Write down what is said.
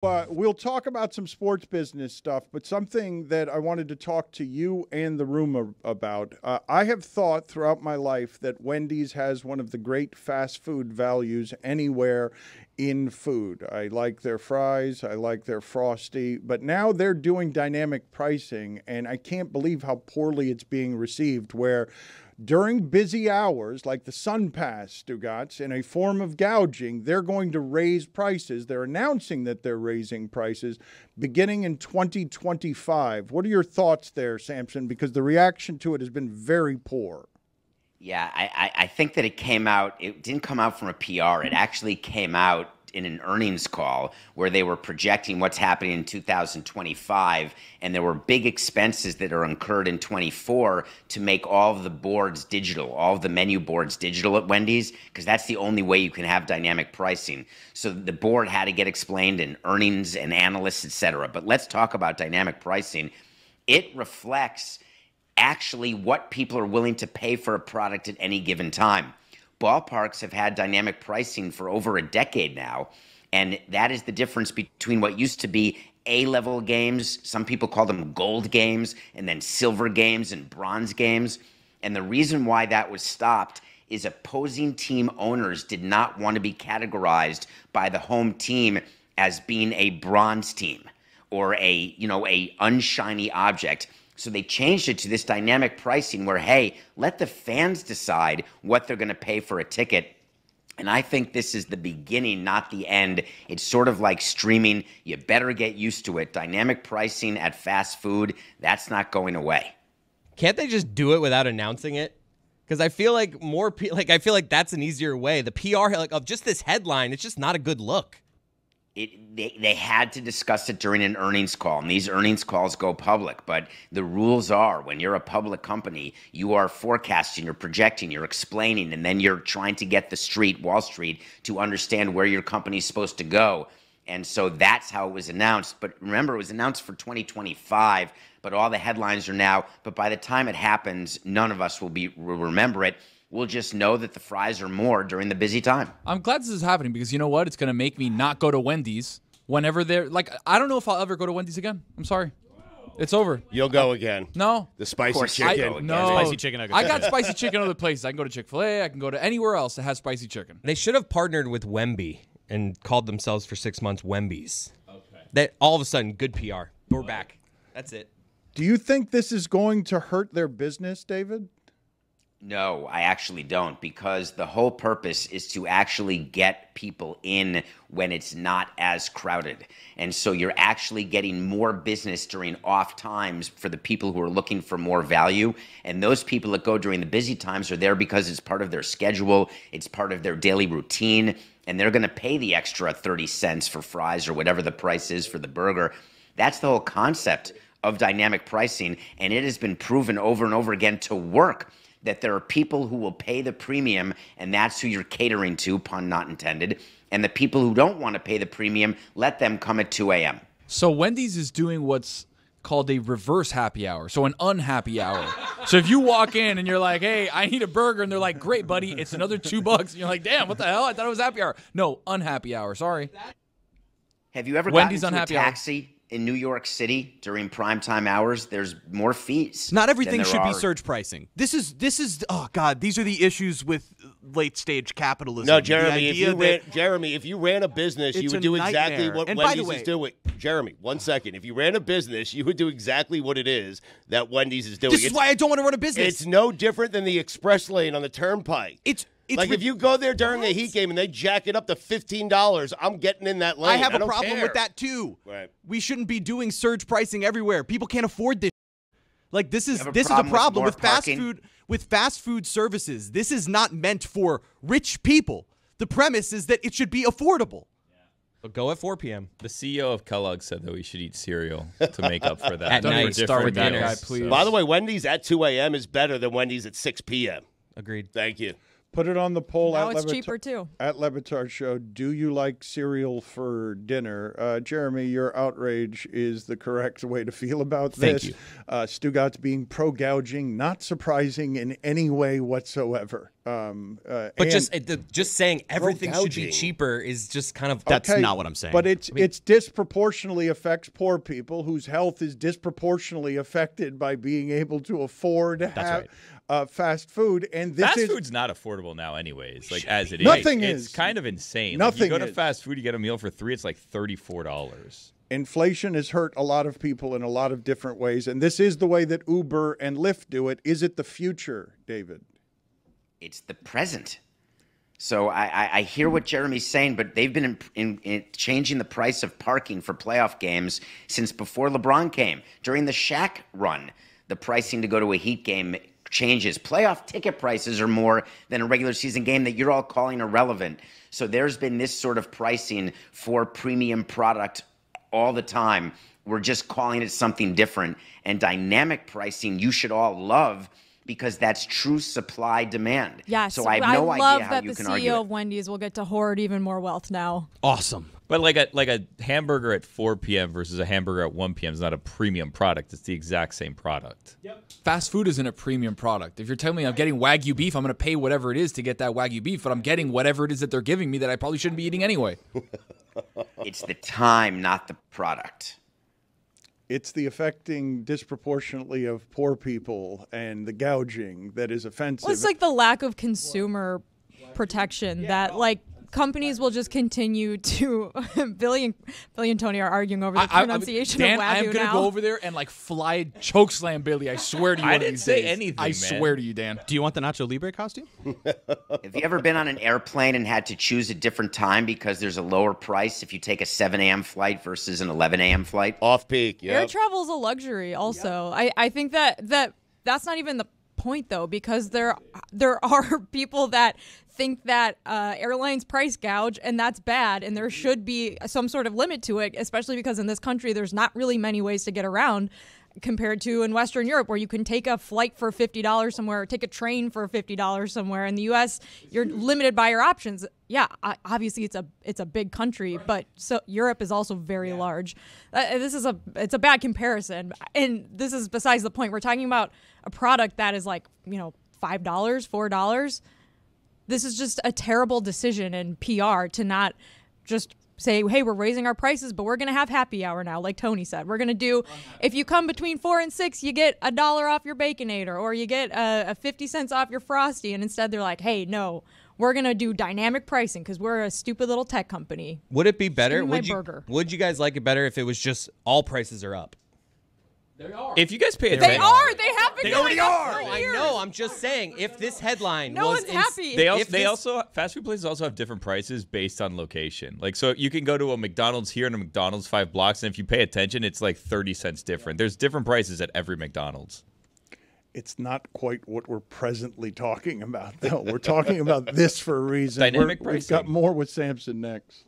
We'll talk about some sports business stuff, but something that I wanted to talk to you and the room about. I have thought throughout my life that Wendy's has one of the great fast food values anywhere in food. I like their fries. I like their Frosty. But now they're doing dynamic pricing, and I can't believe how poorly it's being received, where during busy hours, like the Sun Pass, Stugotz, in a form of gouging, they're going to raise prices. They're announcing that they're raising prices beginning in 2025. What are your thoughts there, Samson? Because the reaction to it has been very poor. Yeah, I think that it didn't come out from a PR. It actually came out in an earnings call where they were projecting what's happening in 2025, and there were big expenses that are incurred in 24 to make all of the boards digital, all of the menu boards digital at Wendy's, because that's the only way you can have dynamic pricing. So the board had to get explained in earnings and analysts, et cetera. But let's talk about dynamic pricing. It reflects actually what people are willing to pay for a product at any given time. Ballparks have had dynamic pricing for over a decade now, and that is the difference between what used to be A-level games, some people call them gold games, and then silver games and bronze games. And the reason why that was stopped is opposing team owners did not want to be categorized by the home team as being a bronze team or a unshiny object. So they changed it to this dynamic pricing where, hey, let the fans decide what they're going to pay for a ticket. And I think this is the beginning, not the end. It's sort of like streaming. You better get used to it. Dynamic pricing at fast food, that's not going away. Can't they just do it without announcing it? Because I feel like I feel like that's an easier way. The PR of just this headline, it's just not a good look. They had to discuss it during an earnings call, and these earnings calls go public. But the rules are, when you're a public company, you are forecasting, you're projecting, you're explaining, and then you're trying to get the street, Wall Street, to understand where your company's supposed to go. And so that's how it was announced. But remember, it was announced for 2025, but all the headlines are now. But by the time it happens, none of us will remember it. We'll just know that the fries are more during the busy time. I'm glad this is happening because you know what? It's going to make me not go to Wendy's whenever they're like, I don't know if I'll ever go to Wendy's again. I'm sorry. It's over. You'll go again. No. The spicy chicken. No. Spicy chicken nuggets. I got spicy chicken other places. I can go to Chick-fil-A. I can go to anywhere else that has spicy chicken. They should have partnered with Wemby and called themselves for 6 months Wembys. Okay. That all of a sudden, good PR. We're back. That's it. Do you think this is going to hurt their business, David? No, I actually don't, because the whole purpose is to actually get people in when it's not as crowded. And so you're actually getting more business during off times for the people who are looking for more value. And those people that go during the busy times are there because it's part of their schedule, it's part of their daily routine, and they're going to pay the extra 30 cents for fries or whatever the price is for the burger. That's the whole concept of dynamic pricing, and it has been proven over and over again to work. That there are people who will pay the premium, and that's who you're catering to, pun not intended. And the people who don't want to pay the premium, let them come at 2 a.m. So Wendy's is doing what's called a reverse happy hour, so an unhappy hour. So if you walk in and you're like, hey, I need a burger, and they're like, great, buddy, it's another $2. And you're like, damn, what the hell? I thought it was happy hour. No, unhappy hour, sorry. Have you ever Wendy's gotten into unhappy a hour. taxi in New York City during primetime hours? There's more fees. Not everything should be are. surge pricing. This is oh God, these are the issues with late stage capitalism. No, The Jeremy, idea if you ran a business, you It's would a do exactly nightmare. what And by the Wendy's way- is doing. Jeremy, 1 second. If you ran a business, you would do exactly what it is that Wendy's is doing. This is why I don't want to run a business. It's no different than the express lane on the turnpike. It's like if you go there during a heat game and they jack it up to $15, I'm getting in that lane. I have a don't problem care. with that too. Right. We shouldn't be doing surge pricing everywhere. People can't afford this. Like this is have a a problem with problem more with fast parking? food fast food services. This is not meant for rich people. The premise is that it should be affordable. So go at 4 p.m. The CEO of Kellogg said that we should eat cereal to make up for that. At Don't night, even start with that dinners, guy, please. By the way, Wendy's at 2 a.m. is better than Wendy's at 6 p.m. Agreed. Thank you. Put it on the poll Now at it's cheaper, too. At Le Batard Show. Do you like cereal for dinner? Jeremy, your outrage is the correct way to feel about Thank this. you. Stugotz being pro-gouging, not surprising in any way whatsoever. But and- just saying everything should be gouging. cheaper is just kind of That's Okay, not what I'm saying. But it's disproportionately affects poor people whose health is disproportionately affected by being able to afford fast food. And this Fast is food's not affordable now, anyways. Like as it is, Nothing it's is. kind of insane. Nothing like, you go to is. fast food, you get a meal for $3. It's like $34. inflation has hurt a lot of people in a lot of different ways, and this is the way that Uber and Lyft do it. Is it the future, David? It's the present. So I hear what Jeremy's saying, but they've been in changing the price of parking for playoff games since before LeBron came. During the Shaq run, the pricing to go to a Heat game changes. Playoff ticket prices are more than a regular season game that you're all calling irrelevant. So there's been this sort of pricing for premium product all the time. We're just calling it something different. And dynamic pricing you should all love, because that's true supply demand. Yes, so I have no idea love how that you the can CEO argue of it. Wendy's will get to hoard even more wealth now. Awesome. But like a hamburger at 4 p.m. versus a hamburger at 1 p.m. is not a premium product. It's the exact same product. Fast food isn't a premium product. If you're telling me I'm getting Wagyu beef, I'm going to pay whatever it is to get that Wagyu beef, but I'm getting whatever it is that they're giving me that I probably shouldn't be eating anyway. It's the time, not the product. It's the affecting disproportionately of poor people and the gouging that is offensive. Well, it's like the lack of consumer protection that companies will just continue to Billy and Tony are arguing over the pronunciation Dan, of Wagyu I'm going to now. go over there and fly chokeslam Billy. I swear to you. I one of didn't these say days. anything, I man. swear to you, Dan. Do you want the Nacho Libre costume? Have you ever been on an airplane and had to choose a different time because there's a lower price if you take a 7 a.m. flight versus an 11 a.m. flight? Off peak, yeah. Air travel is a luxury also. I think that's not even the point though, because there are people that think that airlines price gouge, and that's bad, and there should be some sort of limit to it, especially because in this country there's not really many ways to get around compared to in Western Europe, where you can take a flight for $50 somewhere or take a train for $50 somewhere. In the U.S., you're limited by your options. Yeah, obviously it's a big country, but so Europe is also very large. It's a bad comparison, and this is besides the point. We're talking about a product that is $5, $4. This is just a terrible decision in PR to not just say, hey, we're raising our prices, but we're going to have happy hour now, like Tony said. We're going to do, if you come between 4 and 6, you get $1 off your Baconator, or you get a 50 cents off your Frosty. And instead they're like, hey, no, we're going to do dynamic pricing because we're a stupid little tech company. Would it be better? Give me my burger. Would you guys like it better if it was just all prices are up? If you guys pay They attention, are. They have been They going already up are. for I years. know. I'm just saying, if this headline No was one's happy. They also fast food places also have different prices based on location. Like, so you can go to a McDonald's here and a McDonald's 5 blocks, and if you pay attention, it's like 30 cents different. There's different prices at every McDonald's. It's not quite what we're presently talking about, though. We're talking about this for a reason. Dynamic We've got pricing. more with Samson next.